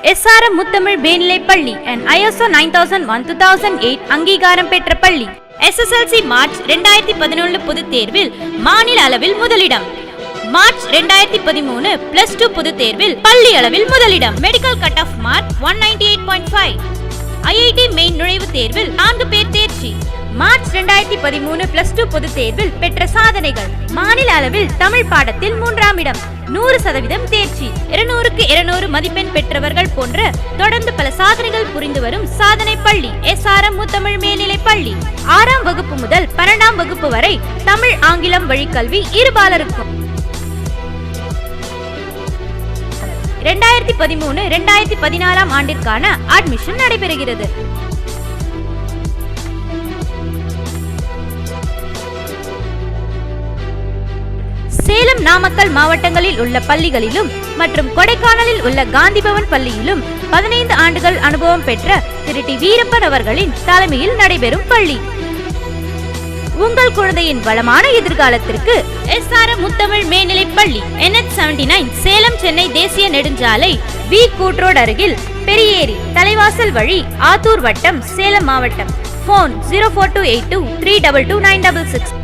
SRM முத்தமிழ் மேல்நிலைப் பள்ளி and ISO 9001:2008 அங்கீகாரம் பெற்ற பள்ளி. SSLC மார்ச் 2011 பொதுத் தேர்வில் மாநில அளவில் முதலிடம். மார்ச் 2013 +2 பொதுத் தேர்வில் பள்ளி அளவில் முதலிடம். Medical cut off mark 198.5. IIT main நுழைவுத் தேர்வில் 4 பேர் தேர்ச்சி. மார்ச் 2013 +2 பொதுத் தேர்வில் பெற்ற சாதனைகள்: மாநில அளவில் தமிழ் பாடத்தில் 3ஆம் இடம், 100% தேர்ச்சி, 200க்கு 200 மதிப்பெண் பெற்றவர்கள் போன்ற தொடர்ந்து பல சாதனைகள் புரிந்து வரும் சாதனை பள்ளி SRM முத்தமிழ் மேல்நிலைப் பள்ளி. 6ஆம் வகுப்பு முதல் 12ஆம் வகுப்பு வரை தமிழ் ஆங்கிலம் வழிக்கல்வி இருபாலருக்கும். 2013-2014 ஆண்டிற்கான அட்மிஷன் நடைபெறுகிறது. சேலம், நாமக்கல் மாவட்டங்களில் உள்ள பள்ளிகளிலும் மற்றும் கொடைக்கானலில் உள்ள காந்திபவன் பள்ளியிலும் 15 ஆண்டுகள் அனுபவம் பெற்ற திரு டி. வீரப்பன் அவர்களின் தலைமையில் நடைபெறும் பள்ளி. உங்கள் குழந்தையின் வளமான எதிர்காலத்திற்கு SRM முத்தமிழ் மேல்நிலைப் பள்ளி, NH 79, சேலம் சென்னை தேசிய நெடுஞ்சாலை, வி கூட்ரோடு அருகில், பெரியேரி, தலைவாசல் வழி, ஆத்தூர் வட்டம், சேலம் மாவட்டம். போன் 04282 322 966.